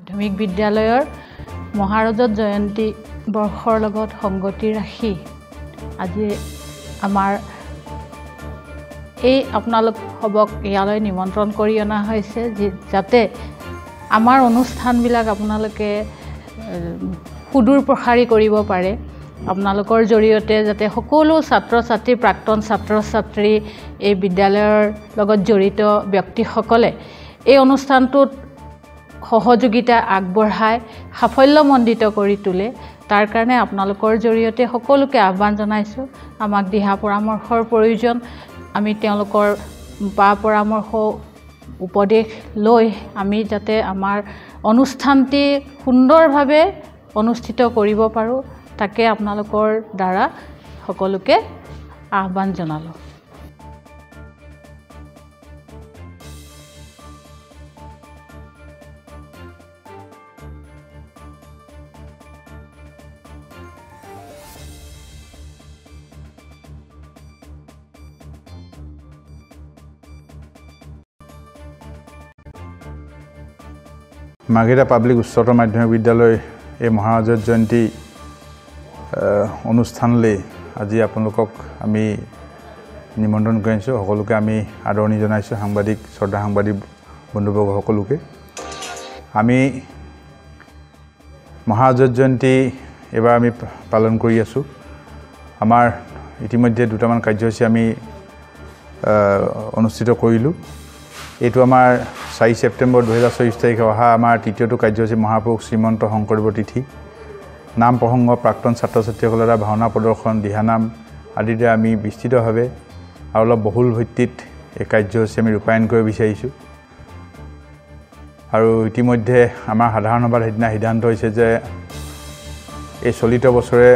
মাধ্যমিক বিদ্যালয়ৰ মহাৰজত জয়ন্তী বৰ্ষৰ লগত সংগতি ৰাখি আজি আমাৰ এই আপোনালোক সবক ইয়ালৈ নিমন্ত্ৰণ কৰি অনা হৈছে যাতে আমাৰ অনুষ্ঠানবিলাক আপোনালোকে সুদূৰ প্ৰসাৰী কৰিব পাৰে আপোনালোকৰ জৰিয়তে যাতে সকলো ছাত্ৰ ছাত্ৰী প্ৰাক্তন ছাত্ৰ ছাত্ৰী এই বিদ্যালয়ৰ লগত জড়িত ব্যক্তিসকলে এই অনুষ্ঠানটোত সহযোগিতা আগবঢ়াই সাফল্যমণ্ডিত কৰি তোলে তাৰ কাৰণে আপোনালোকৰ জৰিয়তে সকলোকে আহ্বান জনাইছো আমাক দিহা পৰামৰ্শৰ প্ৰয়োজন আমি তেওঁলোকৰ পৰামৰ্শ উপদেশ লৈ আমি যাতে আমাৰ অনুষ্ঠানটি সুন্দৰভাৱে অনুষ্ঠিত কৰিব পাৰো তাকে আপোনালোকৰ দ্বাৰা সকলোকে আহ্বান জনালো মাৰ্ঘেৰিটা পাব্লিক উচ্চতৰ মাধ্যমিক বিদ্যালয় এই মহাৰজত জয়ন্তী অনুষ্ঠানলৈ আজি আপোনালোকক আমি নিমন্ত্ৰণ কৰিছোঁ সকলোকে আমি আদৰণি জনাইছোঁ সাংবাদিক শ্ৰদ্ধা সাংবাদিক বন্ধুবৰ্গ সকলোকে আমি মহাৰজত জয়ন্তী এবাৰ আমি পালন কৰি আছোঁ আমাৰ ইতিমধ্যে দুটামান কাৰ্যসূচী আমি অনুষ্ঠিত কৰিলোঁ এইটো আমাৰ 4 ছেপ্টেম্বৰ 2024 তাৰিখে অহা আমাৰ তৃতীয়টো কাৰ্যসূচী মহাপুৰুষ শ্ৰীমন্ত শংকৰদেৱৰ তিথি নাম প্ৰসংগ প্ৰাক্তন ছাত্ৰ ছাত্ৰীসকলৰ দ্বাৰা ভাওনা প্ৰদৰ্শন দিহানাম আদিৰে আমি বিস্তৃতভাৱে আৰু অলপ বহুল ভিত্তিত এই কাৰ্যসূচী আমি ৰূপায়ণ কৰিব বিচাৰিছোঁ আৰু ইতিমধ্যে আমাৰ সাধাৰণ সভাত সেইদিনা সিদ্ধান্ত হৈছে যে এই চলিত বছৰে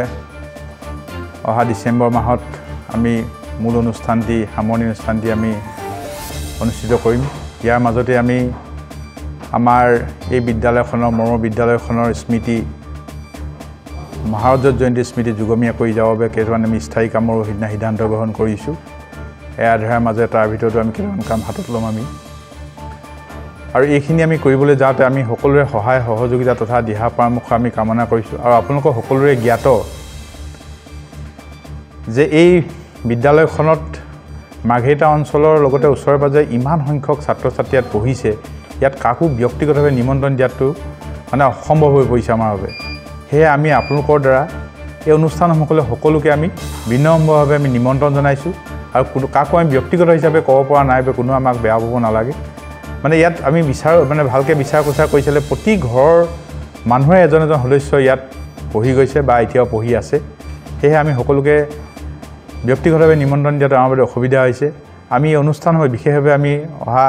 অহা ডিচেম্বৰ মাহত আমি মূল অনুষ্ঠানটি সামৰণি অনুষ্ঠানটি আমি অনুষ্ঠিত কৰিম ইয়াৰ মাজতে আমি আমাৰ এই বিদ্যালয়খনৰ মৰমৰ বিদ্যালয়খনৰ স্মৃতি মহাৰজত জয়ন্তী স্মৃতি যুগমীয়া কৰি যাব বাবে কেইটামান আমি স্থায়ী কামৰ সিদিনা সিদ্ধান্ত গ্ৰহণ কৰিছোঁ এই আধাৰৰ মাজে তাৰ ভিতৰতো আমি কেইটামান কাম হাতত ল'ম আমি আৰু এইখিনি আমি কৰিবলৈ যাওঁতে আমি সকলোৰে সহায় সহযোগিতা তথা দিহা পৰামৰ্শ আমি কামনা কৰিছোঁ আৰু আপোনালোকৰ সকলোৰে জ্ঞাত যে এই বিদ্যালয়খনত মাৰ্ঘেৰিটা অঞ্চলৰ লগতে ওচৰে পাজৰে ইমান সংখ্যক ছাত্ৰ ছাত্ৰী ইয়াত পঢ়িছে ইয়াত কাকো ব্যক্তিগতভাৱে নিমন্ত্ৰণ দিয়াটো মানে অসম্ভৱ হৈ পৰিছে আমাৰ বাবে সেয়ে আমি আপোনালোকৰ দ্বাৰা এই অনুষ্ঠানসমূহলৈ সকলোকে আমি বিনম্ৰভাৱে আমি নিমন্ত্ৰণ জনাইছোঁ আৰু কোনো কাকো আমি ব্যক্তিগত হিচাপে ক'ব পৰা নাই বা কোনো আমাক বেয়া পাব নালাগে মানে ইয়াত আমি মানে ভালকৈ বিচাৰ কোচাৰ কৰিছিলে প্ৰতি ঘৰৰ মানুহে এজন এজন সদস্য ইয়াত পঢ়ি গৈছে বা এতিয়াও পঢ়ি আছে সেয়ে আমি সকলোকে ব্যক্তিগতভাৱে নিমন্ত্ৰণ দিয়াটো আমাৰ বাবে অসুবিধা হৈছে আমি এই অনুষ্ঠানসমূহ বিশেষভাৱে আমি অহা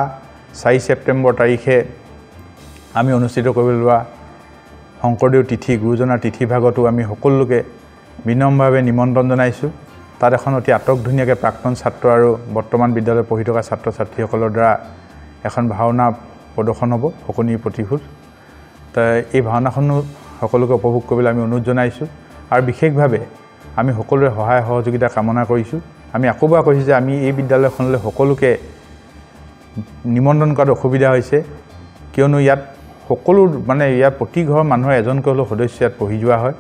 4 ছেপ্টেম্বৰ তাৰিখে আমি অনুষ্ঠিত কৰিবলৈ লোৱা শংকৰদেৱ তিথি গুৰুজনাৰ তিথি ভাগতো আমি সকলোকে বিনম্ৰভাৱে নিমন্ত্ৰণ জনাইছোঁ তাত এখন অতি আটক ধুনীয়াকৈ প্ৰাক্তন ছাত্ৰ আৰু বৰ্তমান বিদ্যালয়ত পঢ়ি থকা ছাত্ৰ ছাত্ৰীসকলৰ দ্বাৰা এখন ভাওনা প্ৰদৰ্শন হ'ব শকুনিৰ প্ৰতিশোধ এই ভাওনাখনো সকলোকে উপভোগ কৰিবলৈ আমি অনুৰোধ জনাইছোঁ আৰু বিশেষভাৱে আমি সকলোৰে সহায় সহযোগিতা কামনা কৰিছোঁ আমি আকৌবাৰ কৈছোঁ যে আমি এই বিদ্যালয়খনলৈ সকলোকে নিমন্ত্ৰণ কৰাত অসুবিধা হৈছে কিয়নো ইয়াত সকলো মানে ইয়াত প্ৰতি ঘৰৰ মানুহৰ এজনকৈ হ'লেও সদস্য ইয়াত পঢ়ি যোৱা হয়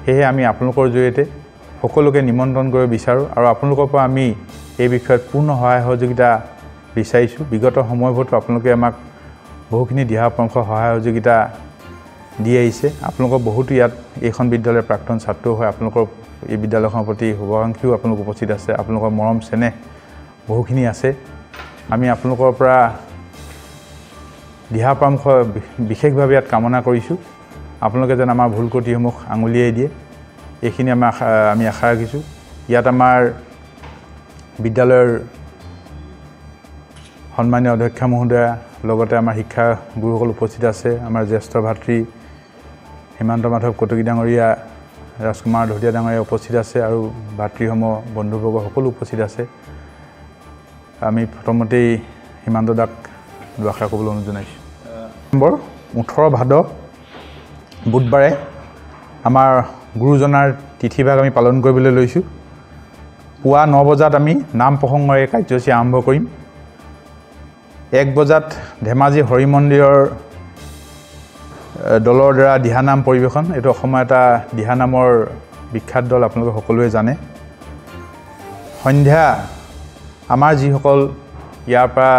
সেয়ে আমি আপোনালোকৰ জৰিয়তে সকলোকে নিমন্ত্ৰণ কৰিব বিচাৰোঁ আৰু আপোনালোকৰ পৰা আমি এই বিষয়ত পূৰ্ণ সহায় সহযোগিতা বিচাৰিছোঁ বিগত সময়বোৰতো আপোনালোকে আমাক বহুখিনি দিহা পৰামৰ্শ সহায় সহযোগিতা দি আহিছে আপোনালোকৰ বহুতো ইয়াত এইখন বিদ্যালয়ৰ প্ৰাক্তন ছাত্ৰ হৈ আপোনালোকৰ এই বিদ্যালয়খনৰ প্ৰতি শুভাকাংক্ষীও আপোনালোক উপস্থিত আছে আপোনালোকৰ মৰম চেনেহ বহুখিনি আছে আমি আপোনালোকৰ পৰা দিহা পৰামৰ্শ বিশেষভাৱে ইয়াত কামনা কৰিছোঁ আপোনালোকে যেন আমাৰ ভুল ত্ৰুটিসমূহ আঙুলিয়াই দিয়ে এইখিনি আমি আশা ৰাখিছোঁ ইয়াত আমাৰ বিদ্যালয়ৰ সন্মানীয় অধ্যক্ষ মহোদয়া লগতে আমাৰ শিক্ষাগুৰুসকল উপস্থিত আছে আমাৰ জ্যেষ্ঠ ভাতৃ হিমান্ত মাধৱ কটকী ডাঙৰীয়া ৰাজকুমাৰ ধুতীয়া ডাঙৰীয়া উপস্থিত আছে আৰু ভাতৃসমূহ বন্ধুবৰ্গ সকলো উপস্থিত আছে আমি প্ৰথমতেই হিমান্ত দাক দুআষাৰ ক'বলৈ অনুৰোধ জনাইছোঁ নম্বৰ 18 ভাদ বুধবাৰে আমাৰ গুৰুজনাৰ তিথিভাগ আমি পালন কৰিবলৈ লৈছোঁ পুৱা 9 বজাত আমি নাম প্ৰসংগৰে কাৰ্যসূচী আৰম্ভ কৰিম 1 বজাত ধেমাজি হৰি মন্দিৰৰ দলৰ দ্বাৰা দিহানাম পৰিৱেশন। এইটো অসমৰ এটা দিহানামৰ বিখ্যাত দল, আপোনালোকে সকলোৱে জানে। সন্ধ্যা আমাৰ যিসকল ইয়াৰ পৰা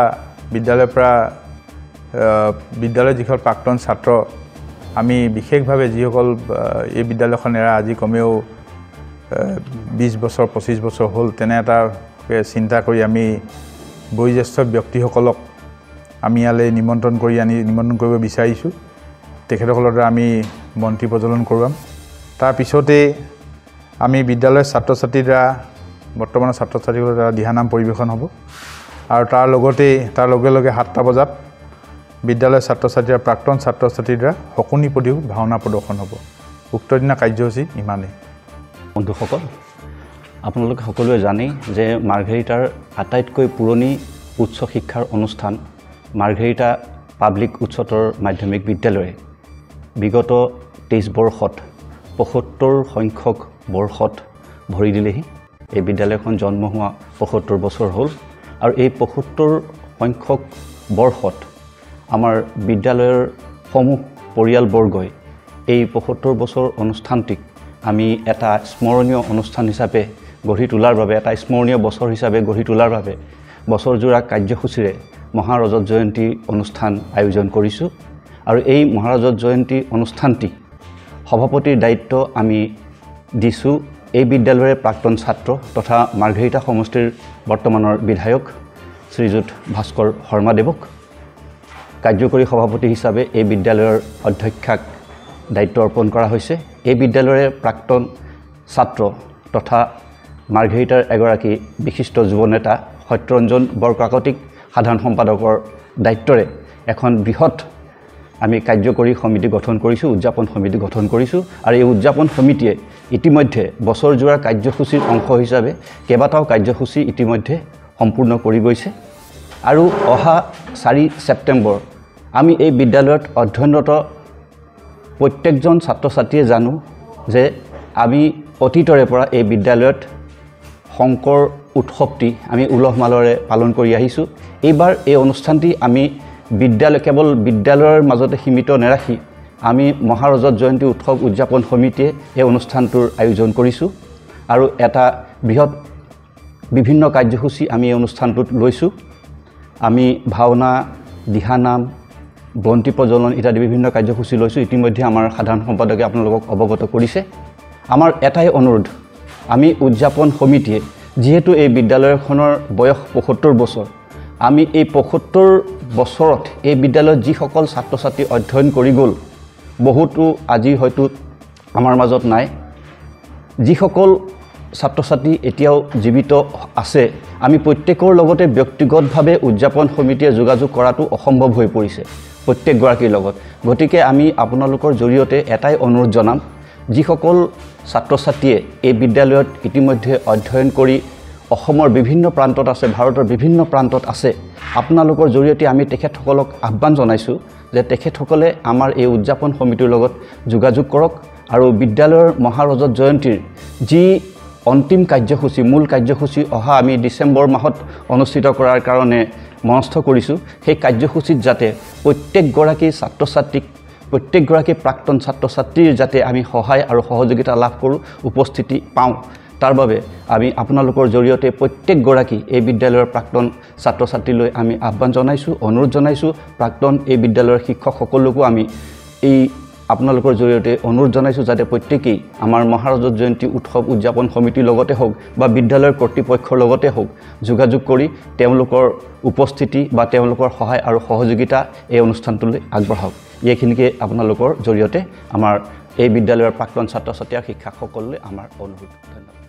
বিদ্যালয়ৰ পৰা বিদ্যালয়ৰ যিসকল প্ৰাক্তন ছাত্ৰ, আমি বিশেষভাৱে যিসকল এই বিদ্যালয়খন এৰা আজি কমেও 20 বছৰ 25 বছৰ হ'ল, তেনে এটা চিন্তা কৰি আমি বয়োজ্যেষ্ঠ ব্যক্তিসকলক আমি ইয়ালৈ নিমন্ত্ৰণ কৰিব বিচাৰিছোঁ। তেখেতসকলৰ দ্বাৰা আমি বন্তি প্ৰজ্বলন কৰোৱাম। তাৰপিছতেই আমি বিদ্যালয়ৰ ছাত্ৰ ছাত্ৰীৰ দ্বাৰা বৰ্তমানৰ ছাত্ৰ ছাত্ৰীসকলৰ দ্বাৰা দিহানাম পৰিৱেশন হ'ব। আৰু তাৰ লগে লগে 7টা বজাত বিদ্যালয়ৰ ছাত্ৰ ছাত্ৰী আৰু প্ৰাক্তন ছাত্ৰ ছাত্ৰীৰ দ্বাৰা শকুনি প্ৰতিও ভাওনা প্ৰদৰ্শন হ'ব। উক্ত দিনা কাৰ্যসূচী ইমানেই। বন্ধুসকল, আপোনালোকে সকলোৱে জানেই যে মাৰ্ঘেৰিটাৰ আটাইতকৈ পুৰণি উচ্চ শিক্ষাৰ অনুষ্ঠান মাৰ্ঘেৰিটা পাব্লিক উচ্চতৰ মাধ্যমিক বিদ্যালয়ে বিগত 23 বৰ্ষত 75 সংখ্যক বৰ্ষত ভৰি দিলেহি। এই বিদ্যালয়খন জন্ম হোৱা 75 বছৰ হ'ল আৰু এই 75 সংখ্যক বৰ্ষত আমাৰ বিদ্যালয়ৰ সমূহ পৰিয়ালবৰ্গই এই 75 বছৰ অনুষ্ঠানটিক আমি এটা স্মৰণীয় অনুষ্ঠান হিচাপে গঢ়ি তোলাৰ বাবে, এটা স্মৰণীয় বছৰ হিচাপে গঢ়ি তোলাৰ বাবে বছৰজোৰা কাৰ্যসূচীৰে মহাৰজত জয়ন্তী অনুষ্ঠান আয়োজন কৰিছোঁ। আৰু এই মহাৰজত জয়ন্তী অনুষ্ঠানটি সভাপতিৰ দায়িত্ব আমি দিছোঁ এই বিদ্যালয়ৰে প্ৰাক্তন ছাত্ৰ তথা মাৰ্ঘেৰিটা সমষ্টিৰ বৰ্তমানৰ বিধায়ক শ্ৰীযুত ভাস্কৰ শৰ্মাদেৱক। কাৰ্যকৰী সভাপতি হিচাপে এই বিদ্যালয়ৰ অধ্যক্ষাক দায়িত্ব অৰ্পণ কৰা হৈছে। এই বিদ্যালয়ৰে প্ৰাক্তন ছাত্ৰ তথা মাৰ্ঘেৰিটাৰ এগৰাকী বিশিষ্ট যুৱনেতা সত্যৰঞ্জন বৰকাকতিক সাধাৰণ সম্পাদকৰ দায়িত্বৰে এখন বৃহৎ আমি কাৰ্যকৰী সমিতি গঠন কৰিছোঁ, উদযাপন সমিতি গঠন কৰিছোঁ। আৰু এই উদযাপন সমিতিয়ে ইতিমধ্যে বছৰজোৰা কাৰ্যসূচীৰ অংশ হিচাপে কেইবাটাও কাৰ্যসূচী ইতিমধ্যে সম্পূৰ্ণ কৰি গৈছে। আৰু অহা 4 ছেপ্টেম্বৰ আমি এই বিদ্যালয়ত অধ্যয়নৰত প্ৰত্যেকজন ছাত্ৰ ছাত্ৰীয়ে জানো যে আমি অতীতৰে পৰা এই বিদ্যালয়ত শংকৰ উৎসৱটি আমি উলহ মালহেৰে পালন কৰি আহিছোঁ। এইবাৰ এই অনুষ্ঠানটি আমি কেৱল বিদ্যালয়ৰ মাজতে সীমিত নেৰাখি আমি মহাৰজত জয়ন্তী উৎসৱ উদযাপন সমিতিয়ে এই অনুষ্ঠানটোৰ আয়োজন কৰিছোঁ। আৰু এটা বৃহৎ বিভিন্ন কাৰ্যসূচী আমি এই অনুষ্ঠানটোত লৈছোঁ। আমি ভাওনা, দিহানাম, বন্তি প্ৰজ্বলন ইত্যাদি বিভিন্ন কাৰ্যসূচী লৈছোঁ। ইতিমধ্যে আমাৰ সাধাৰণ সম্পাদকে আপোনালোকক অৱগত কৰিছে। আমাৰ এটাই অনুৰোধ, আমি উদযাপন সমিতিয়ে যিহেতু এই বিদ্যালয়খনৰ বয়স 75 বছৰ, আমি এই 75 বছৰত এই বিদ্যালয়ত যিসকল ছাত্ৰ ছাত্ৰী অধ্যয়ন কৰি গ'ল, বহুতো আজি হয়তো আমাৰ মাজত নাই, যিসকল ছাত্ৰ ছাত্ৰী এতিয়াও জীৱিত আছে, আমি প্ৰত্যেকৰ লগতে ব্যক্তিগতভাৱে উদযাপন সমিতিয়ে যোগাযোগ কৰাটো অসম্ভৱ হৈ পৰিছে প্ৰত্যেকগৰাকীৰ লগত। গতিকে আমি আপোনালোকৰ জৰিয়তে এটাই অনুৰোধ জনাম, যিসকল ছাত্ৰ ছাত্ৰীয়ে এই বিদ্যালয়ত ইতিমধ্যে অধ্যয়ন কৰি অসমৰ বিভিন্ন প্ৰান্তত আছে, ভাৰতৰ বিভিন্ন প্ৰান্তত আছে, আপোনালোকৰ জৰিয়তে আমি তেখেতসকলক আহ্বান জনাইছোঁ যে তেখেতসকলে আমাৰ এই উদযাপন সমিতিৰ লগত যোগাযোগ কৰক আৰু বিদ্যালয়ৰ মহাৰজত জয়ন্তীৰ যি অন্তিম কাৰ্যসূচী, মূল কাৰ্যসূচী অহা আমি ডিচেম্বৰ মাহত অনুষ্ঠিত কৰাৰ কাৰণে মনস্থ কৰিছোঁ, সেই কাৰ্যসূচীত যাতে প্ৰত্যেকগৰাকী ছাত্ৰ ছাত্ৰীক, প্ৰত্যেকগৰাকী প্ৰাক্তন ছাত্ৰ ছাত্ৰীৰ যাতে আমি সহায় আৰু সহযোগিতা লাভ কৰোঁ, উপস্থিতি পাওঁ, তাৰ বাবে আমি আপোনালোকৰ জৰিয়তে প্ৰত্যেকগৰাকী এই বিদ্যালয়ৰ প্ৰাক্তন ছাত্ৰ ছাত্ৰীলৈ আমি আহ্বান জনাইছোঁ, অনুৰোধ জনাইছোঁ। প্ৰাক্তন এই বিদ্যালয়ৰ শিক্ষকসকলকো আমি এই আপোনালোকৰ জৰিয়তে অনুৰোধ জনাইছোঁ যাতে প্ৰত্যেকেই আমাৰ মহাৰজত জয়ন্তী উৎসৱ উদযাপন সমিতিৰ লগতে হওক বা বিদ্যালয়ৰ কৰ্তৃপক্ষৰ লগতে হওক যোগাযোগ কৰি তেওঁলোকৰ উপস্থিতি বা তেওঁলোকৰ সহায় আৰু সহযোগিতা এই অনুষ্ঠানটোলৈ আগবঢ়াওক। এইখিনিকে আপোনালোকৰ জৰিয়তে আমাৰ এই বিদ্যালয়ৰ প্ৰাক্তন ছাত্ৰ ছাত্ৰী আৰু শিক্ষকসকললৈ আমাৰ অনুৰোধ। ধন্যবাদ।